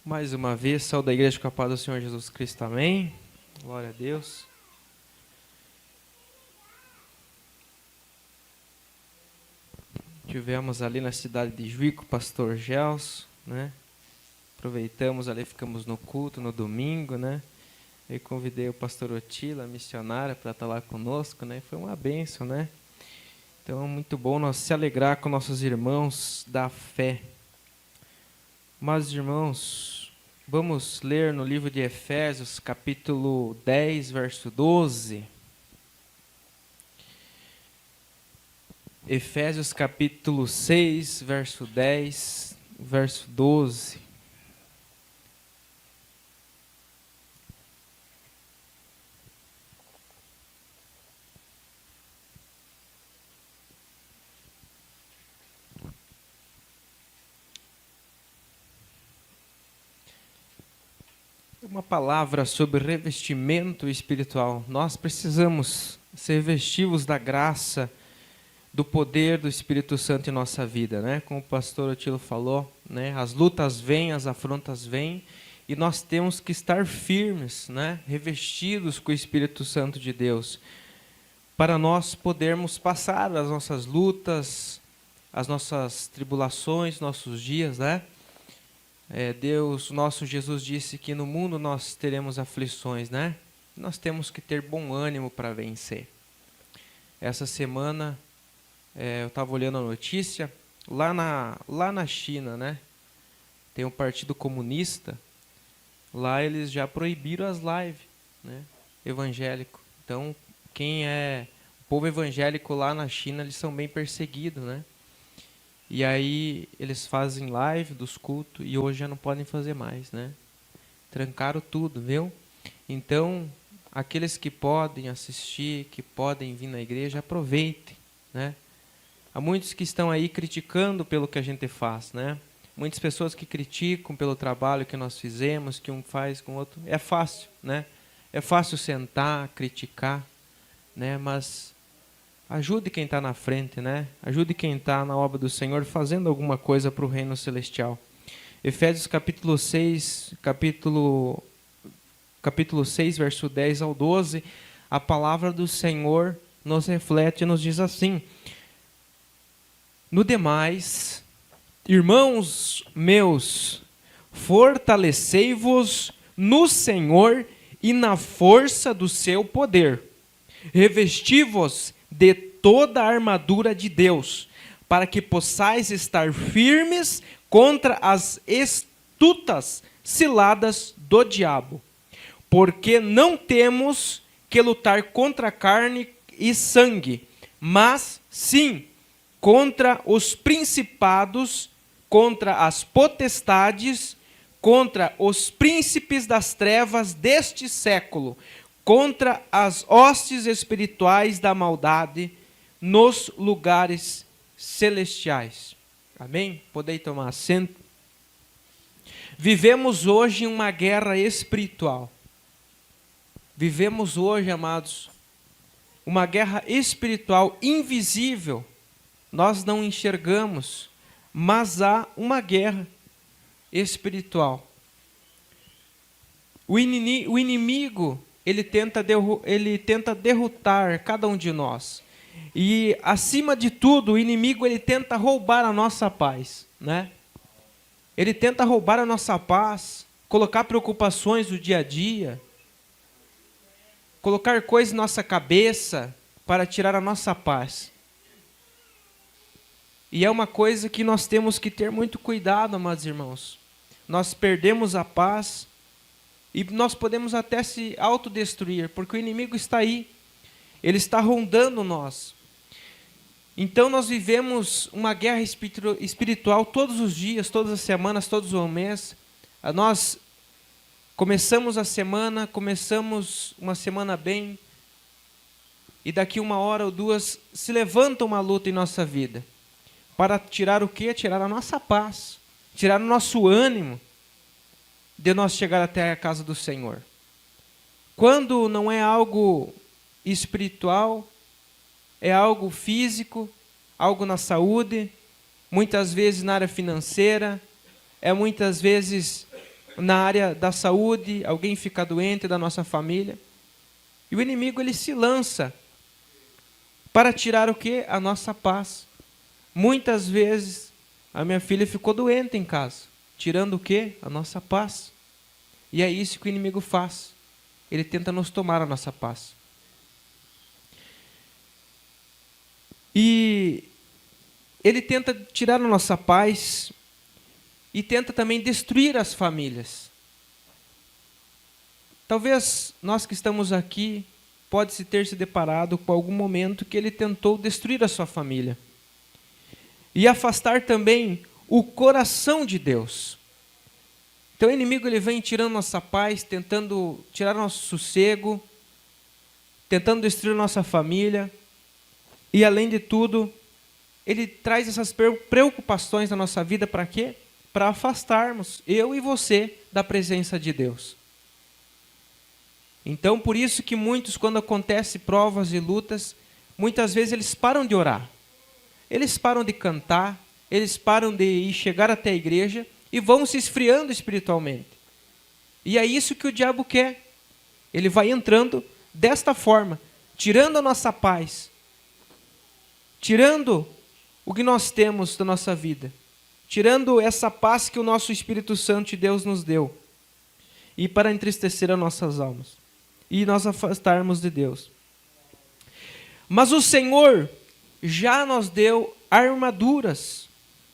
Mais uma vez, saúde da igreja com a paz do Senhor Jesus Cristo, amém. Glória a Deus. Tivemos ali na cidade de Juí com o pastor Gelson, né? Aproveitamos ali, ficamos no culto no domingo, né? Eu convidei o pastor Otila, a missionária, para estar lá conosco, né? Foi uma bênção, né? Então é muito bom nós se alegrar com nossos irmãos da fé. Mas, irmãos, vamos ler no livro de Efésios, capítulo 10, verso 12. Efésios, capítulo 6, verso 10, verso 12. Uma palavra sobre revestimento espiritual. Nós precisamos ser revestidos da graça, do poder do Espírito Santo em nossa vida, né? Como o pastor Otilo falou, né? As lutas vêm, as afrontas vêm, e nós temos que estar firmes, né? Revestidos com o Espírito Santo de Deus, para nós podermos passar as nossas lutas, as nossas tribulações, nossos dias, né? Deus, nosso Jesus disse que no mundo nós teremos aflições, né? Nós temos que ter bom ânimo para vencer. Essa semana eu estava olhando a notícia, lá na China, né? Tem um partido comunista, lá eles já proibiram as lives, né? Evangélico. Então, o povo evangélico lá na China, eles são bem perseguidos, né? E aí eles fazem live dos cultos e hoje já não podem fazer mais, né? Trancaram tudo, viu? Então, aqueles que podem assistir, que podem vir na igreja, aproveitem, né? Há muitos que estão aí criticando pelo que a gente faz, né? Muitas pessoas que criticam pelo trabalho que nós fizemos, que um faz com o outro. É fácil, né? É fácil sentar, criticar, né? Mas ajude quem está na frente, né? Ajude quem está na obra do Senhor, fazendo alguma coisa para o reino celestial. Efésios capítulo 6, capítulo 6, verso 10 ao 12, a palavra do Senhor nos reflete e nos diz assim: no demais, irmãos meus, fortalecei-vos no Senhor e na força do seu poder. Revesti-vos de toda a armadura de Deus, para que possais estar firmes contra as astutas ciladas do diabo. Porque não temos que lutar contra carne e sangue, mas sim contra os principados, contra as potestades, contra os príncipes das trevas deste século, contra as hostes espirituais da maldade nos lugares celestiais. Amém? Podem tomar assento. Vivemos hoje uma guerra espiritual. Vivemos hoje, amados, uma guerra espiritual invisível. Nós não enxergamos, mas há uma guerra espiritual. O inimigo, ele tenta derrotar cada um de nós. E, acima de tudo, o inimigo ele tenta roubar a nossa paz, né? Ele tenta roubar a nossa paz, colocar preocupações do dia a dia, colocar coisas na nossa cabeça para tirar a nossa paz. E é uma coisa que nós temos que ter muito cuidado, amados irmãos. Nós perdemos a paz e nós podemos até se autodestruir, porque o inimigo está aí. Ele está rondando nós. Então nós vivemos uma guerra espiritual todos os dias, todas as semanas, todos os meses. Nós começamos uma semana bem, e daqui uma hora ou duas se levanta uma luta em nossa vida. Para tirar o quê? Tirar a nossa paz, tirar o nosso ânimo de nós chegar até a casa do Senhor. Quando não é algo espiritual, é algo físico, algo na saúde, muitas vezes na área financeira, muitas vezes na área da saúde, alguém fica doente da nossa família. E o inimigo ele se lança para tirar o quê? A nossa paz. Muitas vezes a minha filha ficou doente em casa, tirando o quê? A nossa paz. E é isso que o inimigo faz. Ele tenta nos tomar a nossa paz. E ele tenta tirar a nossa paz e tenta também destruir as famílias. Talvez nós que estamos aqui pode-se ter se deparado com algum momento que ele tentou destruir a sua família. E afastar também o coração de Deus. Então o inimigo ele vem tirando nossa paz, tentando tirar nosso sossego, tentando destruir nossa família. E além de tudo, ele traz essas preocupações na nossa vida para quê? Para afastarmos eu e você da presença de Deus. Então, por isso que muitos, quando acontecem provas e lutas, muitas vezes eles param de orar. Eles param de cantar, eles param de ir chegar até a igreja e vão se esfriando espiritualmente. E é isso que o diabo quer. Ele vai entrando desta forma, tirando a nossa paz, tirando o que nós temos da nossa vida, tirando essa paz que o nosso Espírito Santo de Deus nos deu, e para entristecer as nossas almas, e nós afastarmos de Deus. Mas o Senhor já nos deu armaduras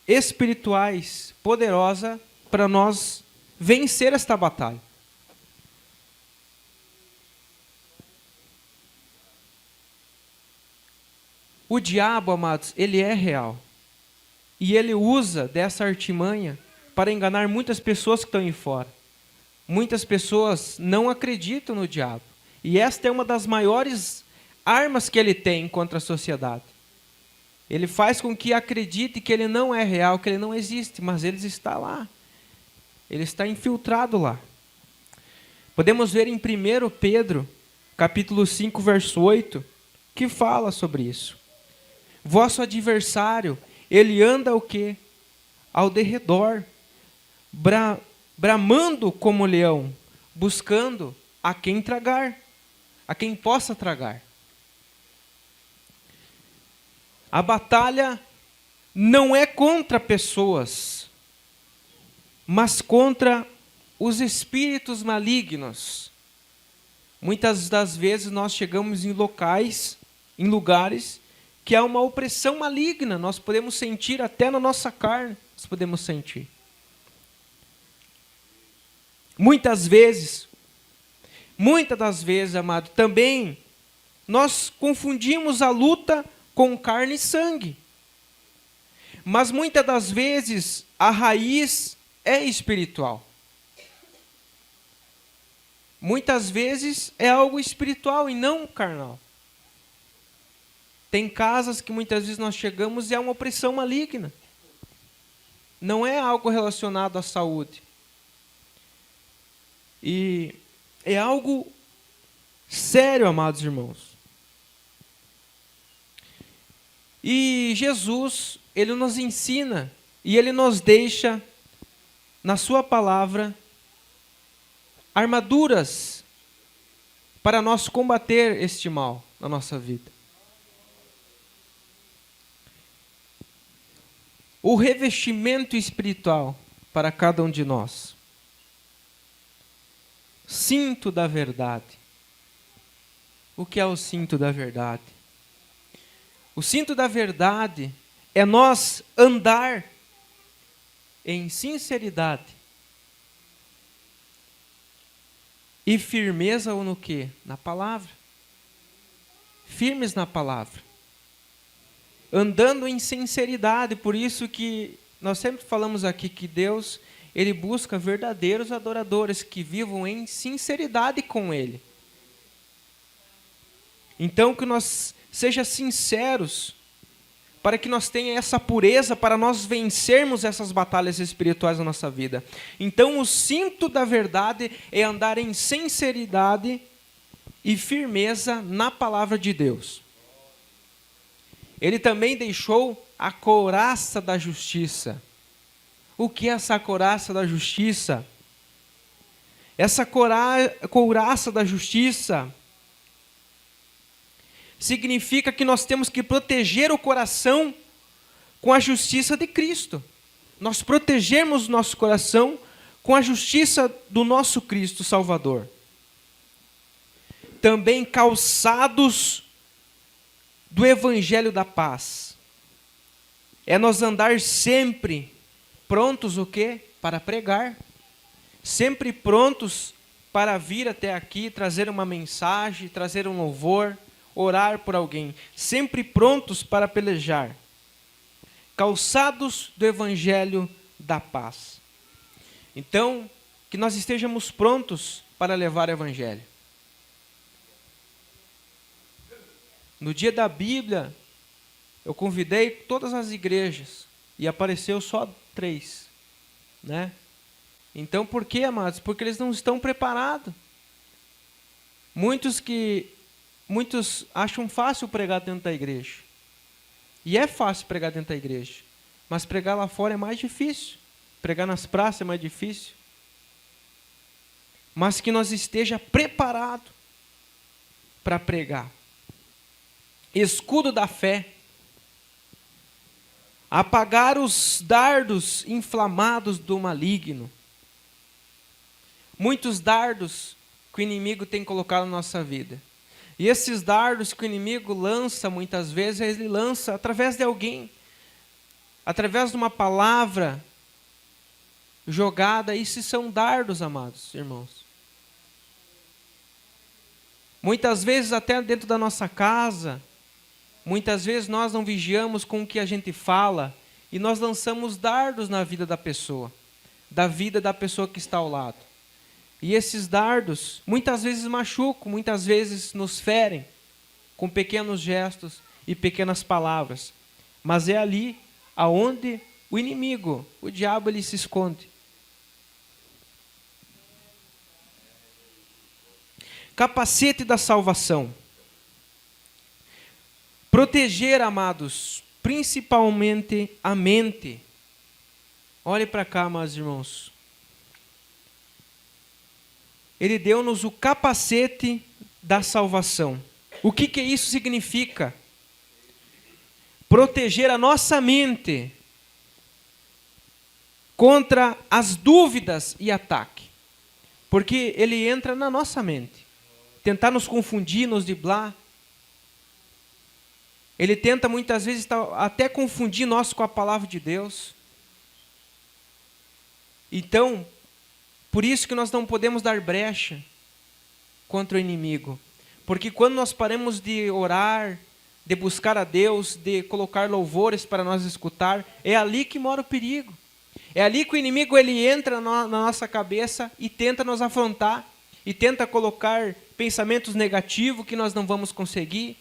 espirituais poderosas para nós vencer esta batalha. O diabo, amados, ele é real. E ele usa dessa artimanha para enganar muitas pessoas que estão aí fora. Muitas pessoas não acreditam no diabo. E esta é uma das maiores armas que ele tem contra a sociedade. Ele faz com que acredite que ele não é real, que ele não existe, mas ele está lá. Ele está infiltrado lá. Podemos ver em 1 Pedro, capítulo 5, verso 8, que fala sobre isso. Vosso adversário, ele anda o quê? Ao derredor, bramando como leão, buscando a quem tragar, a quem possa tragar. A batalha não é contra pessoas, mas contra os espíritos malignos. Muitas das vezes nós chegamos em locais, em lugares, que há uma opressão maligna, nós podemos sentir até na nossa carne, nós podemos sentir. Muitas das vezes, amado, também nós confundimos a luta com carne e sangue. Mas muitas das vezes a raiz é espiritual. Muitas vezes é algo espiritual e não carnal. Tem casas que muitas vezes nós chegamos e é uma opressão maligna. Não é algo relacionado à saúde. E é algo sério, amados irmãos. E Jesus, ele nos ensina e ele nos deixa na sua palavra armaduras para nós combater este mal na nossa vida. O revestimento espiritual para cada um de nós. Cinto da verdade. O que é o cinto da verdade? O cinto da verdade é nós andar em sinceridade e firmeza ou no quê? Na palavra. Firmes na palavra. Andando em sinceridade, por isso que nós sempre falamos aqui que Deus, ele busca verdadeiros adoradores que vivam em sinceridade com Ele. Então que nós sejamos sinceros, para que nós tenhamos essa pureza, para nós vencermos essas batalhas espirituais na nossa vida. Então o cinto da verdade é andar em sinceridade e firmeza na palavra de Deus. Ele também deixou a couraça da justiça. O que é essa couraça da justiça? Essa couraça da justiça significa que nós temos que proteger o coração com a justiça de Cristo. Nós protegemos nosso coração com a justiça do nosso Cristo Salvador. Também calçados do Evangelho da paz. É nós andar sempre prontos o quê? Para pregar. Sempre prontos para vir até aqui, trazer uma mensagem, trazer um louvor, orar por alguém. Sempre prontos para pelejar. Calçados do Evangelho da paz. Então, que nós estejamos prontos para levar o Evangelho. No dia da Bíblia, eu convidei todas as igrejas e apareceu só 3, né? Então, por quê, amados? Porque eles não estão preparados. Muitos acham fácil pregar dentro da igreja. E é fácil pregar dentro da igreja. Mas pregar lá fora é mais difícil. Pregar nas praças é mais difícil. Mas que nós esteja preparado para pregar. Escudo da fé. Apagar os dardos inflamados do maligno. Muitos dardos que o inimigo tem colocado na nossa vida. E esses dardos que o inimigo lança, muitas vezes, ele lança através de alguém. Através de uma palavra jogada. Isso são dardos, amados irmãos. Muitas vezes até dentro da nossa casa, muitas vezes nós não vigiamos com o que a gente fala e nós lançamos dardos na vida da pessoa, da vida da pessoa que está ao lado. E esses dardos muitas vezes machucam, muitas vezes nos ferem com pequenos gestos e pequenas palavras. Mas é ali aonde o inimigo, o diabo, ele se esconde. Capacete da salvação. Proteger, amados, principalmente a mente. Olhe para cá, meus irmãos. Ele deu-nos o capacete da salvação. O que isso significa? Proteger a nossa mente contra as dúvidas e ataque. Porque ele entra na nossa mente. Tentar nos confundir, nos driblar. Ele tenta muitas vezes até confundir nós com a palavra de Deus. Então, por isso que nós não podemos dar brecha contra o inimigo. Porque quando nós paramos de orar, de buscar a Deus, de colocar louvores para nós escutar, é ali que mora o perigo. É ali que o inimigo ele entra na nossa cabeça e tenta nos afrontar, e tenta colocar pensamentos negativos que nós não vamos conseguir.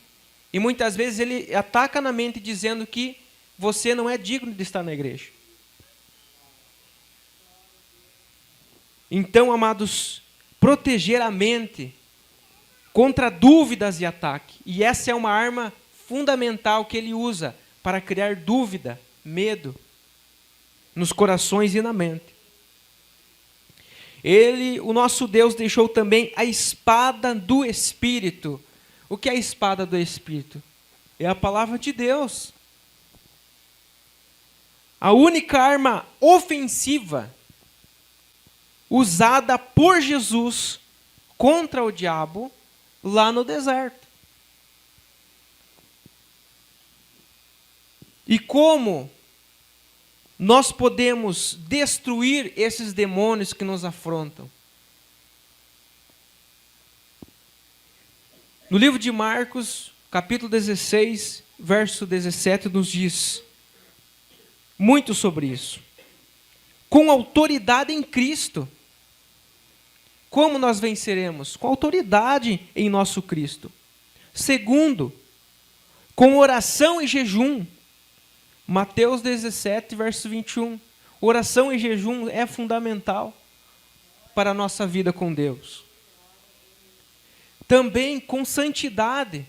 E muitas vezes ele ataca na mente dizendo que você não é digno de estar na igreja. Então, amados, proteger a mente contra dúvidas e ataque. E essa é uma arma fundamental que ele usa para criar dúvida, medo nos corações e na mente. O nosso Deus, deixou também a espada do Espírito. O que é a espada do Espírito? É a palavra de Deus. A única arma ofensiva usada por Jesus contra o diabo lá no deserto. E como nós podemos destruir esses demônios que nos afrontam? No livro de Marcos, capítulo 16, verso 17, nos diz muito sobre isso. Com autoridade em Cristo. Como nós venceremos? Com autoridade em nosso Cristo. Segundo, com oração e jejum. Mateus 17, verso 21. Oração e jejum é fundamental para a nossa vida com Deus. Também com santidade.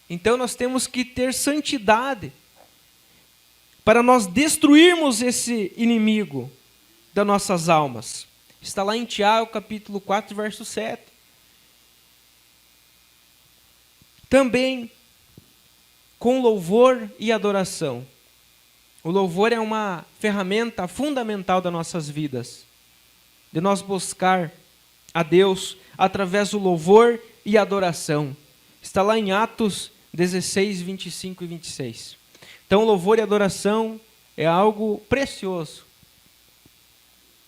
Então nós temos que ter santidade para nós destruirmos esse inimigo das nossas almas. Está lá em Tiago, capítulo 4, verso 7. Também com louvor e adoração. O louvor é uma ferramenta fundamental das nossas vidas, de nós buscar a Deus através do louvor e adoração. Está lá em Atos 16, 25 e 26. Então, louvor e adoração é algo precioso.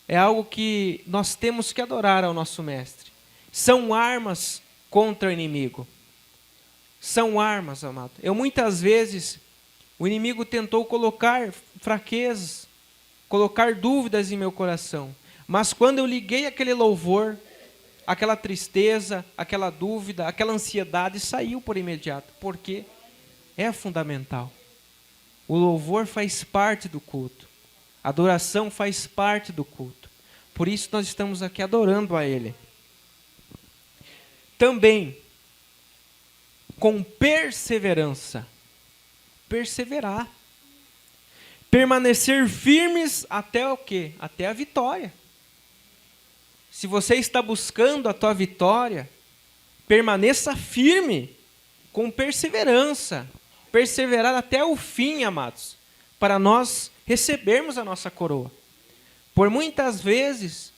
É algo que nós temos que adorar ao nosso Mestre. São armas contra o inimigo. São armas, amado. Muitas vezes, o inimigo tentou colocar fraquezas, colocar dúvidas em meu coração. Mas quando eu liguei aquele louvor, aquela tristeza, aquela dúvida, aquela ansiedade saiu por imediato. Porque é fundamental. O louvor faz parte do culto. A adoração faz parte do culto. Por isso nós estamos aqui adorando a Ele. Também, com perseverança. Perseverar. Permanecer firmes até o quê? Até a vitória. Se você está buscando a tua vitória, permaneça firme, com perseverança. Perseverar até o fim, amados, para nós recebermos a nossa coroa. Por muitas vezes,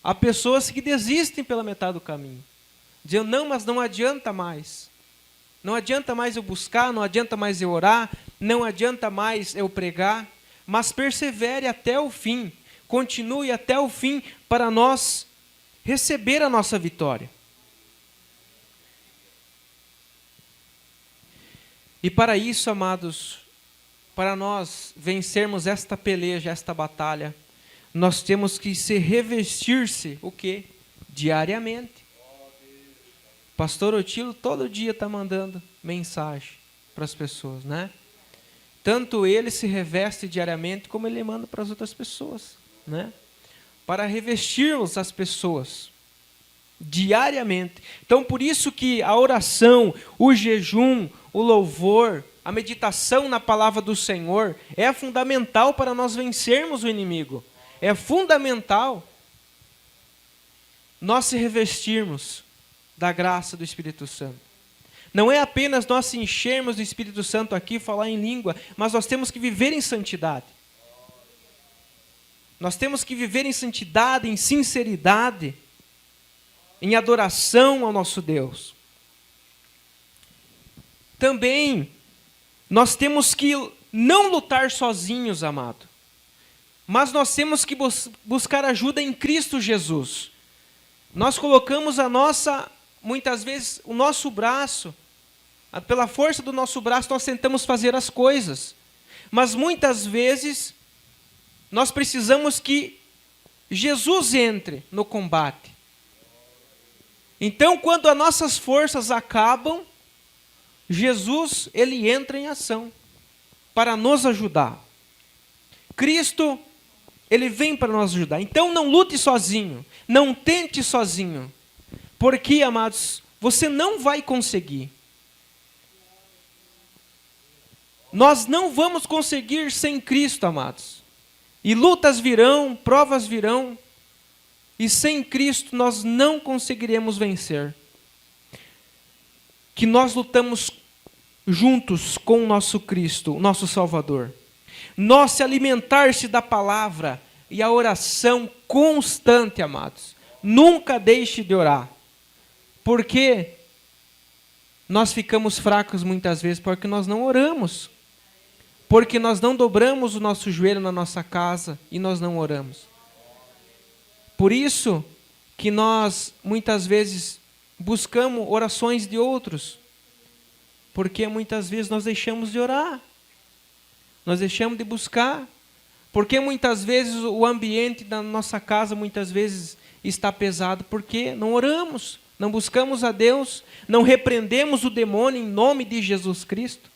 há pessoas que desistem pela metade do caminho. Dizendo, não, mas não adianta mais. Não adianta mais eu buscar, não adianta mais eu orar, não adianta mais eu pregar, mas persevere até o fim, continue até o fim para nós receber a nossa vitória. E para isso, amados, para nós vencermos esta peleja, esta batalha, nós temos que se revestir-se, o quê? Diariamente. Pastor Otilo todo dia está mandando mensagem para as pessoas, né? Tanto ele se reveste diariamente, como ele manda para as outras pessoas, né? Para revestirmos as pessoas diariamente. Então, por isso que a oração, o jejum, o louvor, a meditação na palavra do Senhor é fundamental para nós vencermos o inimigo. É fundamental nós se revestirmos da graça do Espírito Santo. Não é apenas nós se enchermos do Espírito Santo aqui, falar em língua, mas nós temos que viver em santidade. Nós temos que viver em santidade, em sinceridade, em adoração ao nosso Deus. Também, nós temos que não lutar sozinhos, amado. Mas nós temos que buscar ajuda em Cristo Jesus. Nós colocamos muitas vezes, o nosso braço, pela força do nosso braço, nós tentamos fazer as coisas. Mas muitas vezes, nós precisamos que Jesus entre no combate. Então, quando as nossas forças acabam, Jesus, ele entra em ação para nos ajudar. Cristo, ele vem para nos ajudar. Então, não lute sozinho, não tente sozinho, porque, amados, você não vai conseguir. Nós não vamos conseguir sem Cristo, amados. E lutas virão, provas virão, e sem Cristo nós não conseguiremos vencer. Que nós lutamos juntos com o nosso Cristo, o nosso Salvador. Nós se alimentar-se da palavra e a oração constante, amados. Nunca deixe de orar. Porque nós ficamos fracos muitas vezes porque nós não oramos. Porque nós não dobramos o nosso joelho na nossa casa e nós não oramos. Por isso que nós muitas vezes buscamos orações de outros. Porque muitas vezes nós deixamos de orar. Nós deixamos de buscar. Porque muitas vezes o ambiente da nossa casa muitas vezes está pesado. Porque não oramos, não buscamos a Deus, não repreendemos o demônio em nome de Jesus Cristo.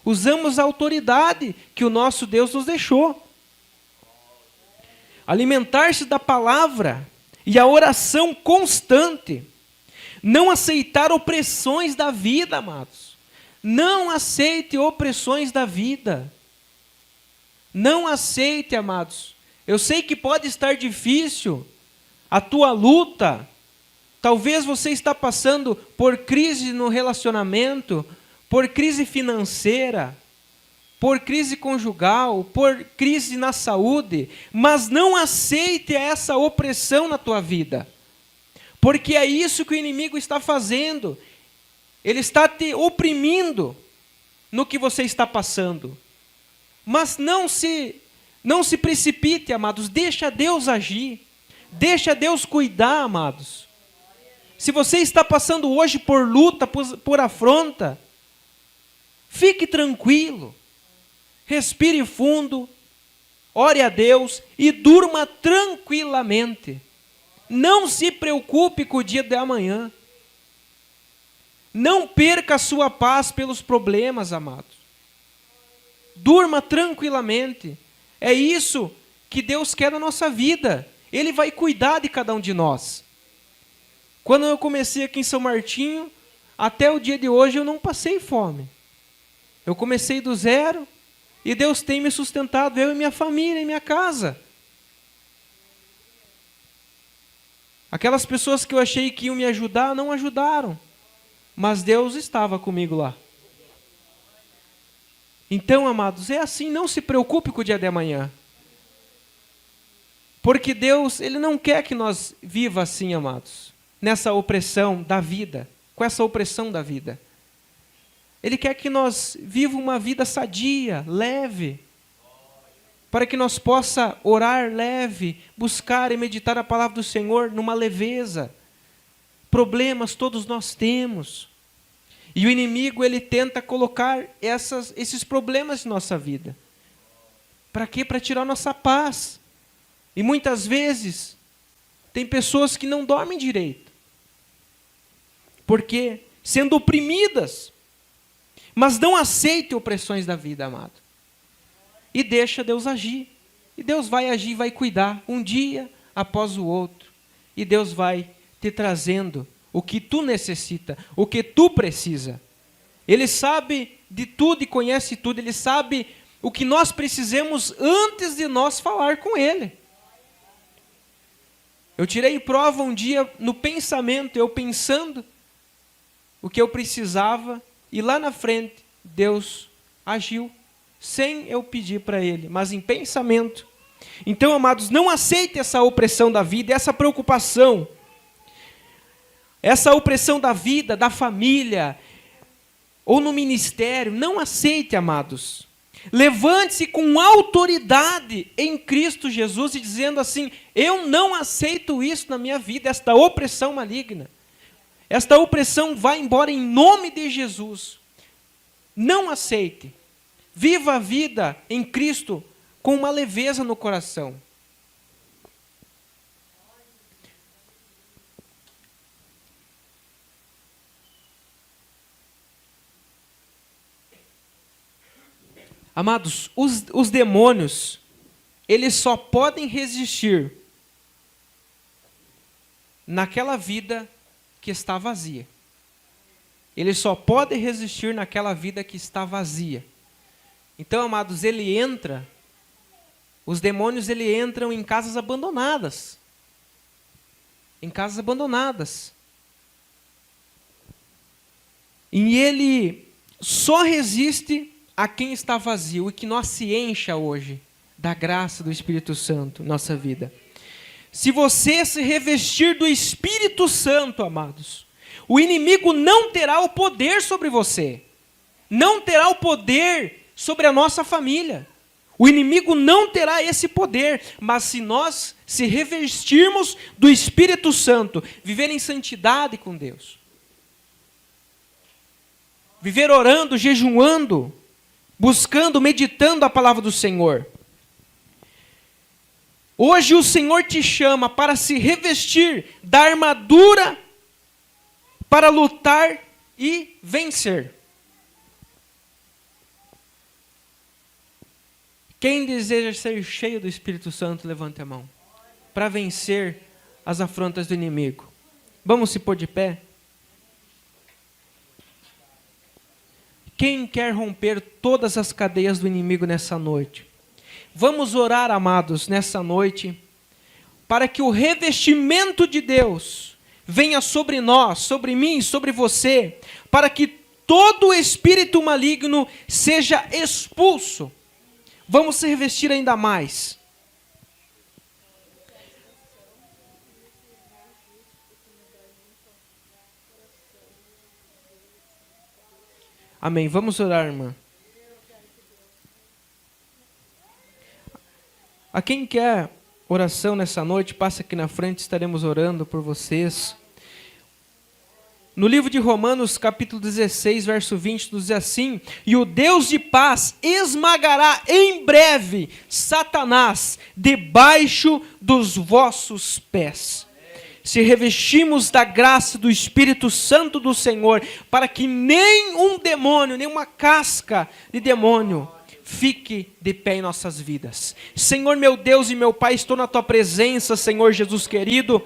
Usamos a autoridade que o nosso Deus nos deixou. Alimentar-se da palavra e a oração constante. Não aceitar opressões da vida, amados. Não aceite opressões da vida. Não aceite, amados. Eu sei que pode estar difícil, a tua luta, talvez você está passando por crise no relacionamento, por crise financeira, por crise conjugal, por crise na saúde, mas não aceite essa opressão na tua vida, porque é isso que o inimigo está fazendo. Ele está te oprimindo no que você está passando. Mas não se precipite, amados, deixa Deus agir, deixa Deus cuidar, amados. Se você está passando hoje por luta, por afronta, fique tranquilo, respire fundo, ore a Deus e durma tranquilamente. Não se preocupe com o dia de amanhã. Não perca a sua paz pelos problemas, amados. Durma tranquilamente. É isso que Deus quer na nossa vida. Ele vai cuidar de cada um de nós. Quando eu comecei aqui em São Martinho, até o dia de hoje eu não passei fome. Eu comecei do zero e Deus tem me sustentado, eu e minha família, e minha casa. Aquelas pessoas que eu achei que iam me ajudar, não ajudaram. Mas Deus estava comigo lá. Então, amados, é assim, não se preocupe com o dia de amanhã. Porque Deus, Ele não quer que nós viva assim, amados, nessa opressão da vida, com essa opressão da vida. Ele quer que nós viva uma vida sadia, leve, para que nós possa orar leve, buscar e meditar a palavra do Senhor numa leveza. Problemas todos nós temos. E o inimigo, ele tenta colocar esses problemas em nossa vida. Para quê? Para tirar nossa paz. E muitas vezes, tem pessoas que não dormem direito. Por quê? Sendo oprimidas. Mas não aceite opressões da vida, amado. E deixa Deus agir. E Deus vai agir, vai cuidar, um dia após o outro. E Deus vai te trazendo o que tu necessita, o que tu precisa. Ele sabe de tudo e conhece tudo. Ele sabe o que nós precisamos antes de nós falar com Ele. Eu tirei prova um dia no pensamento, eu pensando o que eu precisava, e lá na frente Deus agiu, sem eu pedir para Ele, mas em pensamento. Então, amados, não aceite essa opressão da vida, essa preocupação. Essa opressão da vida, da família, ou no ministério, não aceite, amados. Levante-se com autoridade em Cristo Jesus e dizendo assim: eu não aceito isso na minha vida, esta opressão maligna. Esta opressão vai embora em nome de Jesus. Não aceite. Viva a vida em Cristo com uma leveza no coração. Amados, os demônios, eles só podem resistir naquela vida que está vazia. Eles só podem resistir naquela vida que está vazia. Então, amados, os demônios entram em casas abandonadas. Em casas abandonadas. E ele só resiste a quem está vazio, e que nós se encha hoje da graça do Espírito Santo, nossa vida. Se você se revestir do Espírito Santo, amados, o inimigo não terá o poder sobre você, não terá o poder sobre a nossa família. O inimigo não terá esse poder, mas se nós se revestirmos do Espírito Santo, viver em santidade com Deus, viver orando, jejuando, buscando, meditando a palavra do Senhor. Hoje o Senhor te chama para se revestir da armadura para lutar e vencer. Quem deseja ser cheio do Espírito Santo, levante a mão. Para vencer as afrontas do inimigo. Vamos se pôr de pé? Quem quer romper todas as cadeias do inimigo nessa noite? Vamos orar, amados, nessa noite, para que o revestimento de Deus venha sobre nós, sobre mim, sobre você, para que todo espírito maligno seja expulso. Vamos se revestir ainda mais. Amém. Vamos orar, irmã. A quem quer oração nessa noite, passa aqui na frente, estaremos orando por vocês. No livro de Romanos, capítulo 16, verso 20, nos diz assim: e o Deus de paz esmagará em breve Satanás debaixo dos vossos pés. Se revestimos da graça do Espírito Santo do Senhor, para que nenhum demônio, nenhuma casca de demônio fique de pé em nossas vidas. Senhor meu Deus e meu Pai, estou na Tua presença, Senhor Jesus querido,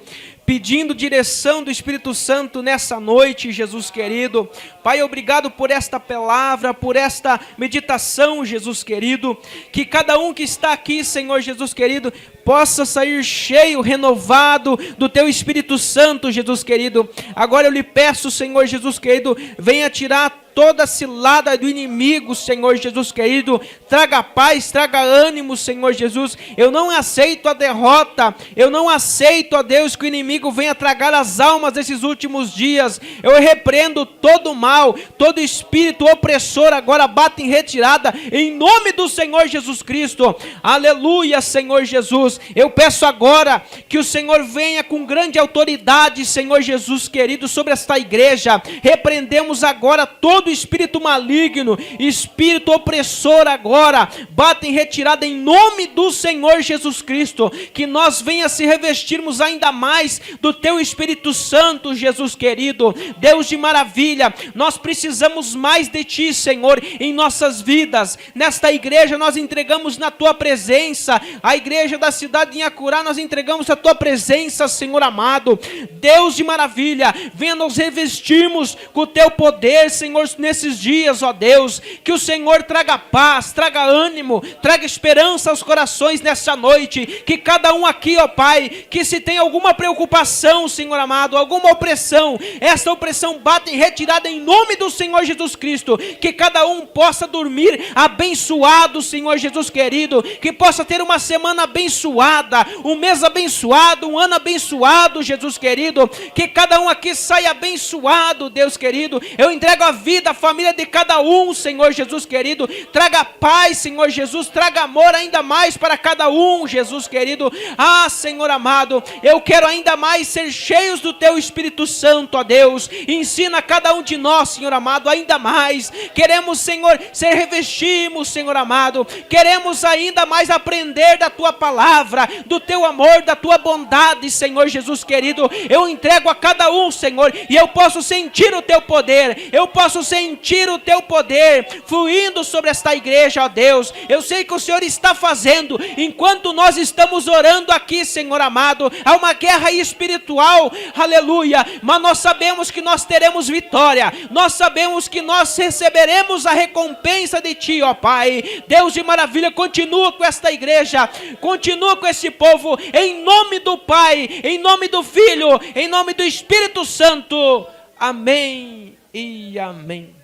pedindo direção do Espírito Santo nessa noite, Jesus querido. Pai, obrigado por esta palavra, por esta meditação, Jesus querido. Que cada um que está aqui, Senhor Jesus querido, possa sair cheio, renovado do Teu Espírito Santo, Jesus querido. Agora eu lhe peço, Senhor Jesus querido, venha tirar toda cilada do inimigo, Senhor Jesus querido. Traga paz, traga ânimo, Senhor Jesus. Eu não aceito a derrota. Eu não aceito, ó Deus, que o inimigo venha tragar as almas desses últimos dias. Eu repreendo todo o mal, todo espírito opressor agora bate em retirada, em nome do Senhor Jesus Cristo. Aleluia, Senhor Jesus. Eu peço agora que o Senhor venha com grande autoridade, Senhor Jesus querido, sobre esta igreja. Repreendemos agora todo espírito maligno, espírito opressor agora, bate em retirada em nome do Senhor Jesus Cristo. Que nós venha se revestirmos ainda mais do Teu Espírito Santo, Jesus querido. Deus de maravilha, nós precisamos mais de Ti, Senhor, em nossas vidas. Nesta igreja nós entregamos na Tua presença, a igreja da cidade de Inhacurá, nós entregamos a Tua presença, Senhor amado. Deus de maravilha, venha nos revestirmos com o Teu poder, Senhor, nesses dias, ó Deus. Que o Senhor traga paz, traga ânimo, traga esperança aos corações nessa noite. Que cada um aqui, ó Pai, que se tem alguma preocupação, Senhor amado, alguma opressão, essa opressão bate em retirada em nome do Senhor Jesus Cristo. Que cada um possa dormir abençoado, Senhor Jesus querido. Que possa ter uma semana abençoada, um mês abençoado, um ano abençoado, Jesus querido. Que cada um aqui saia abençoado, Deus querido. Eu entrego a vida, a família de cada um, Senhor Jesus querido. Traga paz, Senhor Jesus, traga amor ainda mais para cada um, Jesus querido. Ah, Senhor amado, eu quero ainda mais ser cheios do Teu Espírito Santo, ó Deus. Ensina cada um de nós, Senhor amado, ainda mais. Queremos, Senhor, ser revestidos, Senhor amado. Queremos ainda mais aprender da Tua palavra, do Teu amor, da Tua bondade, Senhor Jesus querido. Eu entrego a cada um, Senhor, e eu posso sentir o Teu poder. Eu posso sentir o Teu poder fluindo sobre esta igreja, ó Deus. Eu sei que o Senhor está fazendo, enquanto nós estamos orando aqui, Senhor amado. Há uma guerra espiritual, aleluia, mas nós sabemos que nós teremos vitória. Nós sabemos que nós receberemos a recompensa de Ti, ó Pai. Deus de maravilha, continua com esta igreja, continua com esse povo, em nome do Pai, em nome do Filho, em nome do Espírito Santo. Amém e amém.